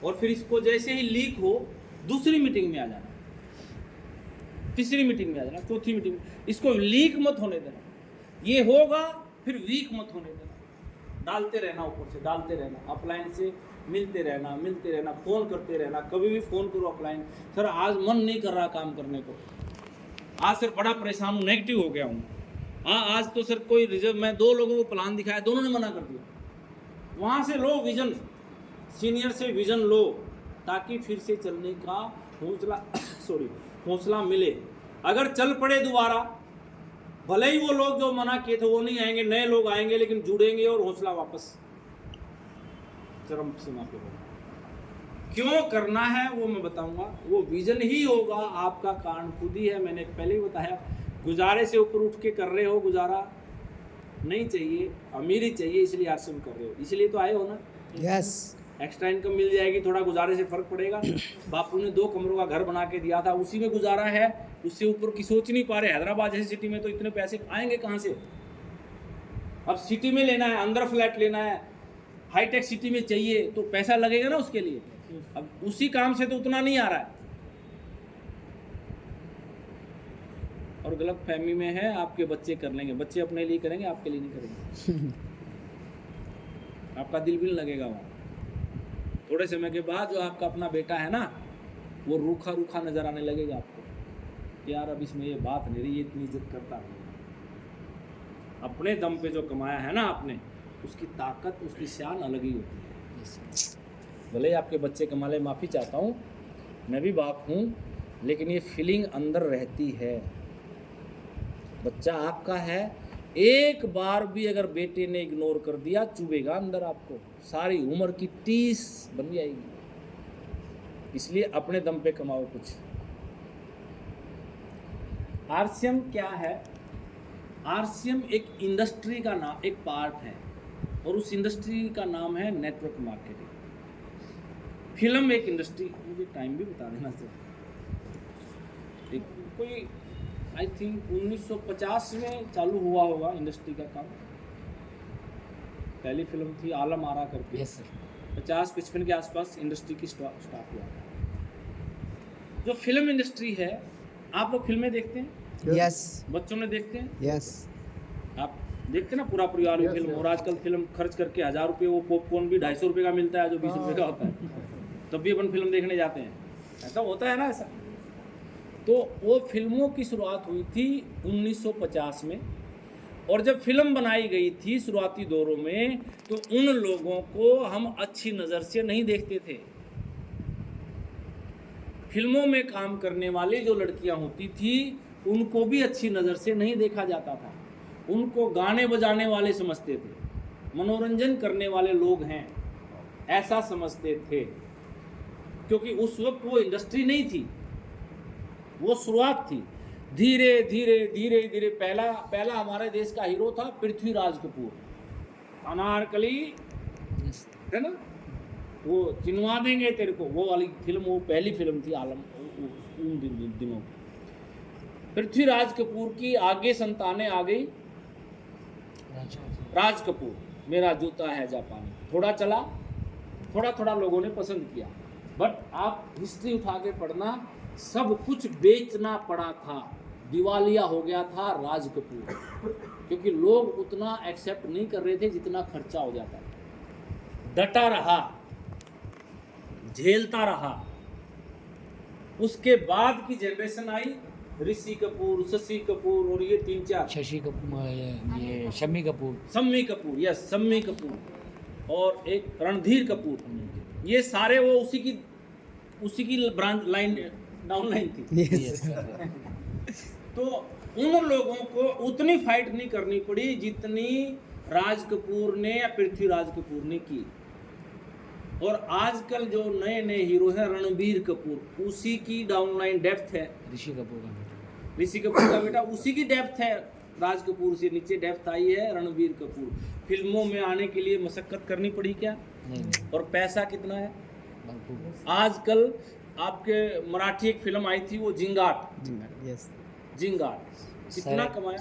और फिर इसको जैसे ही लीक हो दूसरी मीटिंग में आ जाना, तीसरी मीटिंग में आ जाना, चौथी मीटिंग में, इसको लीक मत होने देना। ये होगा फिर वीक मत होने देना, डालते रहना, ऊपर से डालते रहना, अपलाइन से मिलते रहना, फ़ोन करते रहना। कभी भी फ़ोन करो अपलाइन, सर आज मन नहीं कर रहा काम करने को, आज सर बड़ा परेशान हूँ, नेगेटिव हो गया हूँ, हाँ आज तो सर कोई रिजर्व, मैं 2 लोगों को प्लान दिखाया, दोनों ने मना कर दिया। वहाँ से लो विज़न, सीनियर से विज़न लो, ताकि फिर से चलने का हौसला मिले। अगर चल पड़े दोबारा, भले ही वो लोग जो मना किए थे वो नहीं आएंगे, नए लोग आएंगे, लेकिन जुड़ेंगे और हौसला वापस चरम सीमा पे होगा। क्यों करना है वो मैं बताऊंगा, वो विजन ही होगा, आपका कारण खुद ही है। मैंने पहले ही बताया, गुजारे से ऊपर उठ के कर रहे हो, गुजारा नहीं चाहिए, अमीरी चाहिए, इसलिए आश्रम कर रहे हो, इसलिए तो आए हो ना। यस, एक्स्ट्रा इनकम मिल जाएगी, थोड़ा गुजारे से फर्क पड़ेगा। बापू ने 2 कमरों का घर बना के दिया था, उसी में गुजारा है, उससे ऊपर की सोच नहीं पा रहे। हैदराबाद जैसी सिटी में तो इतने पैसे आएंगे कहाँ से? अब सिटी में लेना है, अंदर फ्लैट लेना है, हाईटेक सिटी में चाहिए, तो पैसा लगेगा ना उसके लिए। अब उसी काम से तो उतना नहीं आ रहा है, और गलत फहमी में है आपके बच्चे कर लेंगे, बच्चे अपने लिए करेंगे, आपके लिए नहीं करेंगे। आपका दिल भी नहीं लगेगा वहाँ। थोड़े समय के बाद जो आपका अपना बेटा है ना, वो रूखा रूखा नजर आने लगेगा आपको, यार अब इसमें ये बात नहीं रही, ये इतनी इज्जत करता नहीं। अपने दम पे जो कमाया है ना आपने, उसकी ताकत, उसकी शान अलग ही होती है। भले ही आपके बच्चे कमा ले, माफ़ी चाहता हूँ, मैं भी बाप हूँ, लेकिन ये फीलिंग अंदर रहती है। बच्चा आपका है, एक बार भी अगर बेटे ने इग्नोर कर दिया, चुभेगा अंदर आपको, सारी उम्र की टीस बन जाएगी। इसलिए अपने दम पे कमाओ कुछ। आरसीएम क्या है? आरसीएम एक इंडस्ट्री का नाम, एक पार्ट है, और उस इंडस्ट्री का नाम है नेटवर्क मार्केटिंग। फिल्म एक इंडस्ट्री, मुझे टाइम भी बता देना सर, एक कोई आई थिंक 1950 में चालू हुआ होगा इंडस्ट्री का काम। पहली फिल्म थी आलम आरा करके। Yes sir. 50-55 के आसपास इंडस्ट्री की स्टार्ट हुआ। जो फिल्म इंडस्ट्री है, आप लोग फिल्में देखते हैं? यस, बच्चों ने देखते हैं? यस, आप देखते ना पूरा परिवार की फिल्म। और आजकल फिल्म खर्च करके 1000 रुपये, वो पॉपकॉर्न भी 250 रुपये का मिलता है, जो 20 रुपये का होता है, तब भी अपन फिल्म देखने जाते हैं। ऐसा होता है ना, ऐसा। तो वो फिल्मों की शुरुआत हुई थी 1950 में, और जब फिल्म बनाई गई थी शुरुआती दौरों में, तो उन लोगों को हम अच्छी नज़र से नहीं देखते थे। फिल्मों में काम करने वाली जो लड़कियां होती थी, उनको भी अच्छी नज़र से नहीं देखा जाता था। उनको गाने बजाने वाले समझते थे, मनोरंजन करने वाले लोग हैं, ऐसा समझते थे, क्योंकि उस वक्त वो इंडस्ट्री नहीं थी, वो शुरुआत थी। धीरे धीरे धीरे धीरे पहला हमारे देश का हीरो था पृथ्वीराज कपूर, अनारकली, है ना, वो चिनवा देंगे तेरे को, वो वाली फिल्म, वो पहली फिल्म थी आलम उन दिनों की। पृथ्वीराज कपूर की आगे संतानें आ गई, राज कपूर, मेरा जूता है जापानी, थोड़ा चला, थोड़ा थोड़ा लोगों ने पसंद किया, बट आप हिस्ट्री उठा के पढ़ना, सब कुछ बेचना पड़ा था, दिवालिया हो गया था राज कपूर, क्योंकि लोग उतना एक्सेप्ट नहीं कर रहे थे जितना खर्चा हो जाता था। डटा रहा, झेलता रहा। उसके बाद की जनरेशन आई, ऋषि कपूर, शशि कपूर, और ये 3-4 शशि कपूर, ये शम्मी कपूर, शम्मी कपूर, यस शम्मी कपूर, और एक रणधीर कपूर। ये सारे वो उसी की ब्रांच लाइन, डाउन लाइन थी। यस। तो उन लोगों को उतनी फाइट नहीं करनी पड़ी जितनी राज कपूर ने या पृथ्वीराज कपूर ने की। और आजकल जो नए नए हीरो हैं, रणबीर कपूर, उसी की डाउनलाइन डेप्थ है। ऋषि कपूर का बेटा उसी की डेप्थ है, राज कपूर से नीचे डेप्थ आई है रणबीर कपूर। फिल्मों में आने के लिए मशक्कत करनी पड़ी क्या? नहीं। और पैसा कितना है आजकल? आपके मराठी एक फिल्म आई थी, वो जिंगाट, यस, जिंगाट कितना कमाया?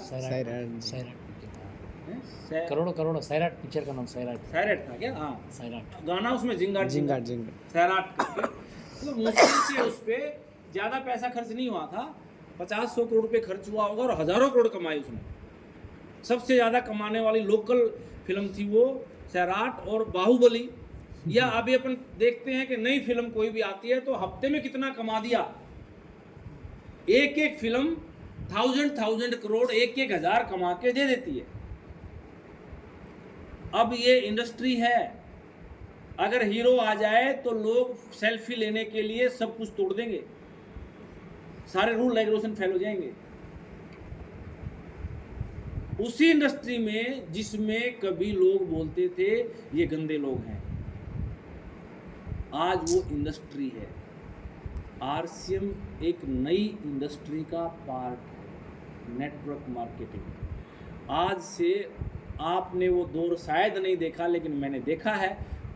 हैं? करोड़ों करोड़ों, सैराट पिक्चर का नाम सैराट। सैराट था क्या? हाँ, सैराट गाना उसमें जिंगाट जिंगाट जिंगाट। सैराट करके, मतलब मुश्किल से उस पे ज़्यादा पैसा खर्च नहीं हुआ था, 50-100 करोड़ रुपए खर्च हुआ होगा और हज़ारों करोड़ कमाए उसने। सबसे ज़्यादा कमाने वाली लोकल फिल्म थी वो सैराट और बाहुबली। या अभी अपन देखते हैं कि नई फिल्म कोई भी आती है तो हफ्ते में कितना कमा दिया, एक एक फिल्म 1000 करोड़, एक हज़ार कमा के दे देती है। अब ये इंडस्ट्री है, अगर हीरो आ जाए तो लोग सेल्फी लेने के लिए सब कुछ तोड़ देंगे, सारे रूल रेगुलेशन फेल हो जाएंगे। उसी इंडस्ट्री में जिसमें कभी लोग बोलते थे ये गंदे लोग हैं, आज वो इंडस्ट्री है। आरसीएम एक नई इंडस्ट्री का पार्ट है, नेटवर्क मार्केटिंग। आज से आपने वो दौर शायद नहीं देखा, लेकिन मैंने देखा है।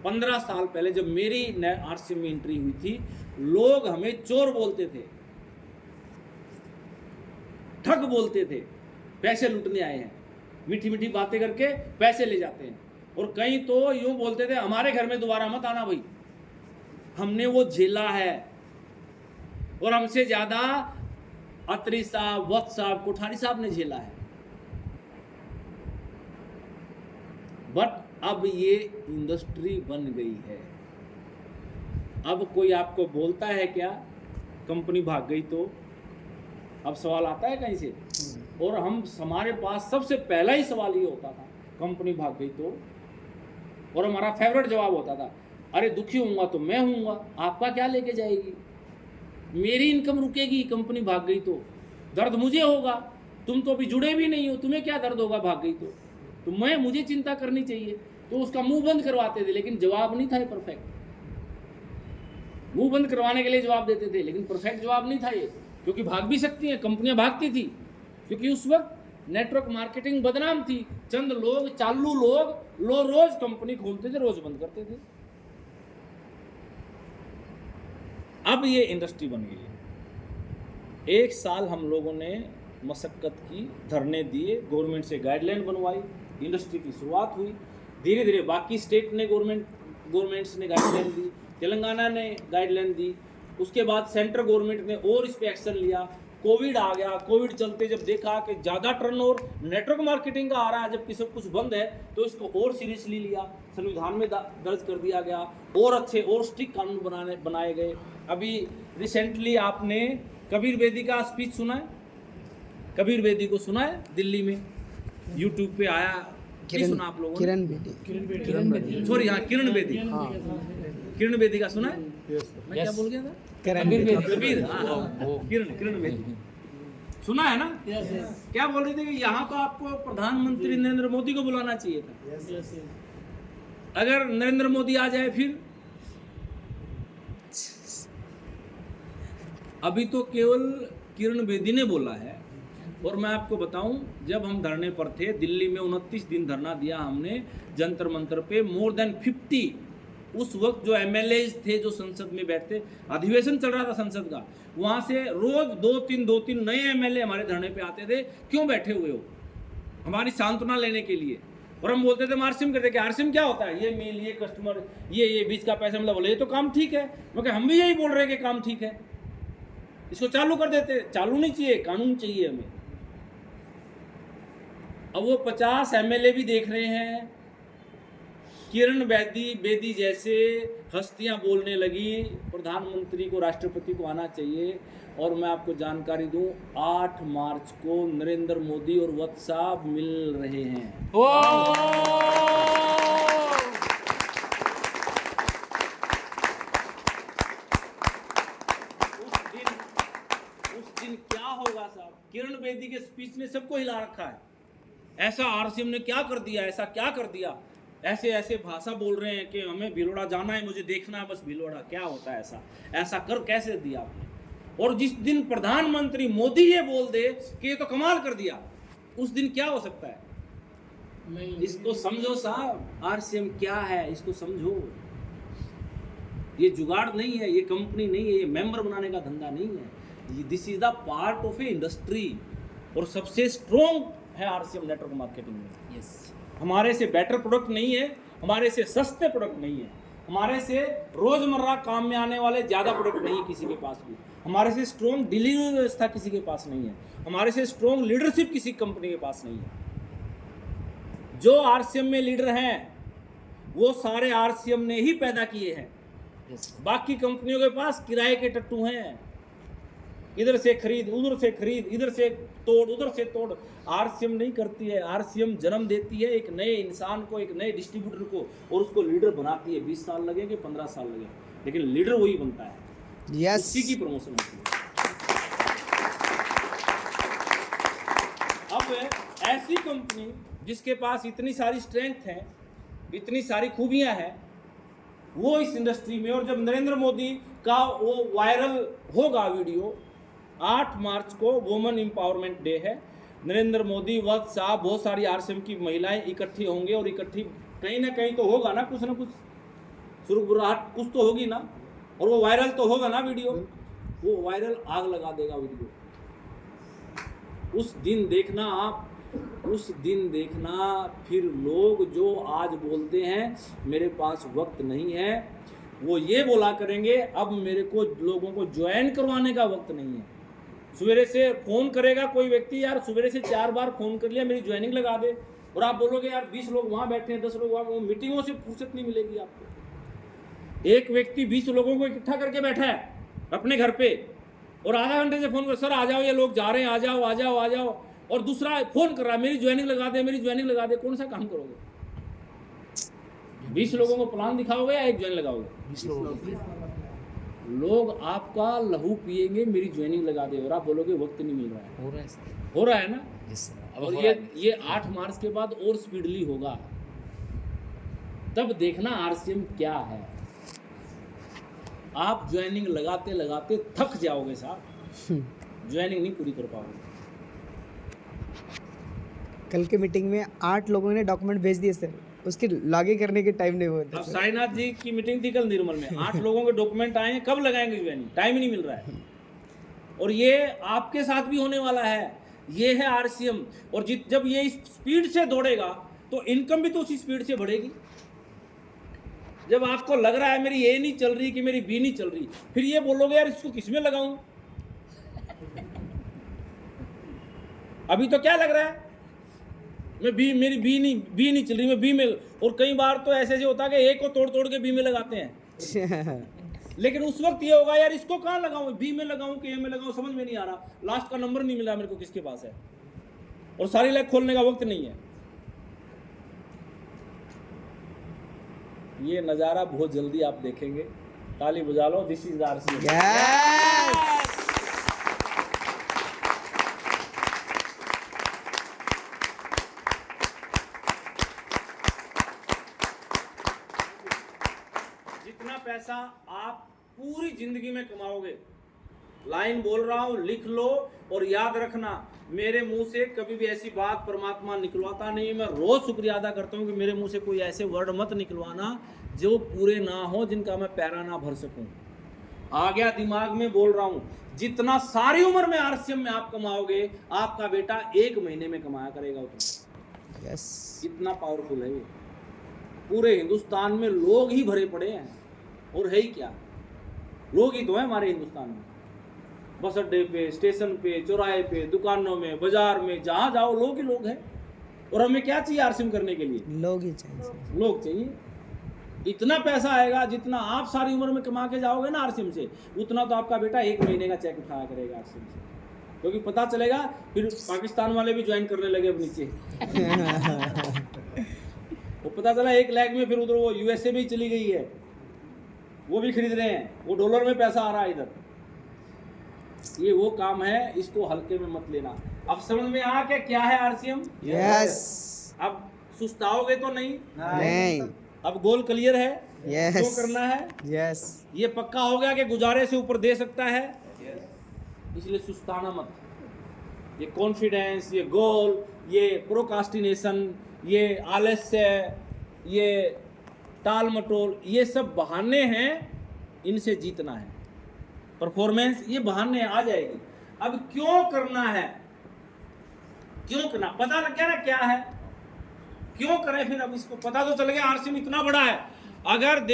15 साल पहले जब मेरी आरसीएम में एंट्री हुई थी, लोग हमें चोर बोलते थे, ठग बोलते थे, पैसे लूटने आए हैं, मीठी मीठी बातें करके पैसे ले जाते हैं। और कहीं तो यूं बोलते थे हमारे घर में दोबारा मत आना भाई। हमने वो झेला है, और हमसे ज्यादा अत्री साहब, वत्स साहब, कोठारी साहब ने झेला है। बट अब ये इंडस्ट्री बन गई है। अब कोई आपको बोलता है क्या कंपनी भाग गई तो? अब सवाल आता है कहीं से? और हमारे पास सबसे पहला ही सवाल ये होता था, कंपनी भाग गई तो? और हमारा फेवरेट जवाब होता था, अरे दुखी होऊंगा तो मैं होऊंगा, आपका क्या लेके जाएगी? मेरी इनकम रुकेगी कंपनी भाग गई तो दर्द मुझे होगा, तुम तो अभी जुड़े भी नहीं हो, तुम्हें क्या दर्द होगा भाग गई तो मुझे चिंता करनी चाहिए। तो उसका मुंह बंद करवाते थे, लेकिन जवाब नहीं था ये परफेक्ट। मुंह बंद करवाने के लिए जवाब देते थे, लेकिन परफेक्ट जवाब नहीं था ये, क्योंकि भाग भी सकती हैं, कंपनियां भागती थी, क्योंकि उस वक्त नेटवर्क मार्केटिंग बदनाम थी। चंद लोग, चालू लोग रोज कंपनी खोलते थे, रोज बंद करते थे। अब ये इंडस्ट्री बन गई है। 1 साल हम लोगों ने मशक्कत की, धरने दिए, गवर्नमेंट से गाइडलाइन बनवाई, इंडस्ट्री की शुरुआत हुई। धीरे धीरे बाकी स्टेट ने गवर्नमेंट्स ने गाइडलाइन दी, तेलंगाना ने गाइडलाइन दी, उसके बाद सेंट्रल गवर्नमेंट ने और इस पे एक्शन लिया। कोविड आ गया, कोविड चलते जब देखा कि ज़्यादा टर्नओवर नेटवर्क मार्केटिंग का आ रहा है, जबकि सब कुछ बंद है, तो इसको और सीरियसली लिया, संविधान में दर्ज कर दिया गया, और अच्छे और स्ट्रिक्ट कानून बनाए गए। अभी रिसेंटली आपने कबीर बेदी का स्पीच सुना है? कबीर बेदी को सुना है? दिल्ली में यूट्यूब पे आया, नहीं सुना आप लोगों ने? किरण बेदी, सॉरी, हाँ, किरण बेदी। हाँ किरण बेदी का सुना है? मैं क्या बोल गया था? कबीर, हाँ, किरण बेदी सुना है ना? क्या बोल रहे थे कि यहाँ तो आपको प्रधानमंत्री नरेंद्र मोदी को बुलाना चाहिए था। अगर नरेंद्र मोदी आ जाए फिर? अभी तो केवल किरण बेदी ने बोला है। और मैं आपको बताऊं, जब हम धरने पर थे दिल्ली में, 29 दिन धरना दिया हमने जंतर मंतर पे, मोर देन 50 उस वक्त जो एमएलए थे जो संसद में बैठते, अधिवेशन चल रहा था संसद का, वहां से रोज 2-3 नए एमएलए हमारे धरने पे आते थे। क्यों बैठे हुए हो? हमारी सांत्वना लेने के लिए। और हम बोलते थे, आरसीएम करते कि आरसीएम क्या होता है? ये मेल, ये कस्टमर, ये बीच का पैसा, मतलब बोले ये तो काम ठीक है। क्योंकि हम भी यही बोल रहे हैं कि काम ठीक है, इसको चालू कर देते। चालू नहीं चाहिए, कानून चाहिए हमें। अब वो 50 एमएलए भी देख रहे हैं, किरण बेदी जैसे हस्तियां बोलने लगी प्रधानमंत्री को, राष्ट्रपति को आना चाहिए। और मैं आपको जानकारी दूं, 8 मार्च को नरेंद्र मोदी और वत्स साहब मिल रहे हैं। उस दिन क्या होगा साहब? किरण बेदी के स्पीच ने सबको हिला रखा है। ऐसा आरसीएम ने क्या कर दिया, ऐसा क्या कर दिया, ऐसे ऐसे भाषा बोल रहे हैं कि हमें भिलोड़ा जाना है, मुझे देखना है बस भिलोड़ा। क्या होता है ऐसा कर कैसे दिया आपने? और जिस दिन प्रधानमंत्री मोदी ये बोल दे कि ये तो कमाल कर दिया, उस दिन क्या हो सकता है? इसको समझो साहब, आरसीएम क्या है इसको समझो। ये जुगाड़ नहीं है, ये कंपनी नहीं है, ये मेंबर बनाने का धंधा नहीं है। This is the part of A industry. और सबसे स्ट्रॉन्ग है आरसीएम नेटवर्क मार्केटिंग में। यस हमारे से बेटर प्रोडक्ट नहीं है, हमारे से सस्ते प्रोडक्ट नहीं है, हमारे से रोजमर्रा काम में आने वाले ज़्यादा प्रोडक्ट नहीं है किसी के पास भी, हमारे से स्ट्रॉन्ग डिलीवरी व्यवस्था किसी के पास नहीं है, हमारे से स्ट्रॉन्ग लीडरशिप किसी कंपनी के पास नहीं है। जो आरसीएम में लीडर हैं वो सारे आरसीएम ने ही पैदा किए हैं। यस बाकी कंपनियों के पास किराए के टट्टू हैं, इधर से खरीद उधर से खरीद, इधर से तोड़ उधर से तोड़। आरसीएम नहीं करती है, आरसीएम जन्म देती है एक नए इंसान को, एक नए डिस्ट्रीब्यूटर को, और उसको लीडर बनाती है। 20 साल लगेंगे, 15 साल लगेंगे, लेकिन लीडर वही बनता है, यस उसी की प्रमोशन होती है। अब ऐसी कंपनी जिसके पास इतनी सारी स्ट्रेंथ है, इतनी सारी खूबियां हैं, वो इस इंडस्ट्री में, और जब नरेंद्र मोदी का वो वायरल होगा वीडियो, 8 मार्च को वुमेन एम्पावरमेंट डे है, नरेंद्र मोदी वत्स साहब, बहुत सारी आरसीएम की महिलाएं इकट्ठी होंगे, और इकट्ठी कहीं ना कहीं तो होगा ना कुछ सुरगुराहट कुछ तो होगी ना, और वो वायरल तो होगा ना वीडियो, वो वायरल आग लगा देगा वीडियो। उस दिन देखना आप, उस दिन देखना फिर लोग जो आज बोलते हैं मेरे पास वक्त नहीं है, वो ये बोला करेंगे अब मेरे को लोगों को ज्वाइन करवाने का वक्त नहीं है। सवेरे से फ़ोन करेगा कोई व्यक्ति, यार सवेरे से 4 बार फ़ोन कर लिया, मेरी ज्वाइनिंग लगा दे, और आप बोलोगे यार 20 लोग वहाँ बैठे हैं, 10 लोग वहाँ, वो मीटिंगों से फुर्सत नहीं मिलेगी आपको। एक व्यक्ति 20 लोगों को इकट्ठा करके बैठा है अपने घर पे, और आधा घंटे से फ़ोन कर, सर आ जाओ, ये लोग जा रहे हैं, आ जाओ आ जाओ आ जाओ, और दूसरा फ़ोन कर रहा है मेरी ज्वाइनिंग लगा दे, मेरी ज्वाइनिंग लगा दे। कौन सा काम करोगे? 20 लोगों को प्लान दिखाओगे या एक ज्वाइन लगाओगे? 20 लोगों को लोग आपका लहू पिएंगे, मेरी ज्वाइनिंग लगा दे, और आप बोलोगे वक्त नहीं मिल रहा है। हो रहा है सर। हो रहा है ना? Yes sir. और ये 8 मार्च के बाद और स्पीडली होगा, तब देखना आरसीएम क्या है। आप ज्वाइनिंग लगाते लगाते थक जाओगे साहब, ज्वाइनिंग नहीं पूरी कर पाओगे। कल के मीटिंग में 8 लोगों ने डॉक्यूमेंट भेज दिए सर, उसकी लॉगिन करने के टाइम नहीं हुआ था अब सर। साईनाथ जी की मीटिंग थी कल निर्मल में, 8 लोगों के डॉक्यूमेंट आए हैं, कब लगाएंगे ज्वाइनिंग? टाइम ही नहीं मिल रहा है। और ये आपके साथ भी होने वाला है, ये है आरसीएम। और जब ये इस स्पीड से दौड़ेगा तो इनकम भी तो उसी स्पीड से बढ़ेगी। जब आपको लग रहा है मेरी ए नहीं चल रही कि मेरी बी नहीं चल रही, फिर ये बोलोगे यार इसको किसमें लगाऊं? अभी तो क्या लग रहा है, मैं बी, मेरी बी नहीं चल रही, मैं बी में। और कई बार तो ऐसे होता है कि ए को तोड़ तोड़ के बी में लगाते हैं। लेकिन उस वक्त ये होगा यार इसको कहाँ लगाऊं, बी में लगाऊं कि ए में लगाऊं, समझ में नहीं आ रहा, लास्ट का नंबर नहीं मिला मेरे को किसके पास है, और सारी लाइक खोलने का वक्त नहीं है। ये नज़ारा बहुत जल्दी आप देखेंगे। ताली बजा लो, दिस इज आरसीएम। यस जितना पैसा आप पूरी जिंदगी में कमाओगे, लाइन बोल रहा हूं, लिख लो और याद रखना, मेरे मुंह से कभी भी ऐसी बात परमात्मा निकलवाता नहीं है। मैं रोज शुक्रिया अदा करता हूं कि मेरे मुंह से कोई ऐसे वर्ड मत निकलवाना जो पूरे ना हो, जिनका मैं पैरा ना भर सकूं। आ गया दिमाग में, बोल रहा हूं, जितना सारी उम्र में आरसीएम में आप कमाओगे, आपका बेटा 1 महीने में कमाया करेगा उतना। यस इतना पावरफुल है ये। पूरे हिंदुस्तान में लोग ही भरे पड़े हैं, और है ही क्या, लोग ही तो है हमारे हिंदुस्तान में। बस अड्डे पे, स्टेशन पे, चौराहे पे, दुकानों में, बाजार में, जहाँ जाओ लोग ही लोग हैं। और हमें क्या चाहिए आरसीएम करने के लिए? लोग ही चाहिए सर। लोग चाहिए। इतना पैसा आएगा जितना आप सारी उम्र में कमा के जाओगे ना आरसीएम से, उतना तो आपका बेटा 1 महीने का चेक उठाया करेगा आरसीएम से। क्योंकि पता चलेगा फिर पाकिस्तान वाले भी ज्वाइन करने लगे अब नीचे। वो पता चला 1 लाख में, फिर उधर वो यूएसए भी चली गई है, वो भी खरीद रहे हैं, वो डॉलर में पैसा आ रहा है इधर। ये वो काम है, इसको हल्के में मत लेना। अब समझ में आ के क्या है आरसीएम? यस अब सुस्ताओगे तो नहीं? नहीं अब गोल क्लियर है? यस जो करना है यस ये पक्का हो गया कि गुजारे से ऊपर दे सकता है, इसलिए सुस्ताना मत। ये कॉन्फिडेंस, ये गोल, ये प्रोकास्टिनेशन, ये आलस्य, ये टाल मटोल, ये सब बहाने हैं, इनसे जीतना है। परफॉर्मेंस ये बहाने आ जाएगी। अब क्यों करना है? क्यों करना, पता लग गया ना क्या है, क्यों करें फिर। अब इसको पता तो चल गया आरसीएम इतना बड़ा है। अगर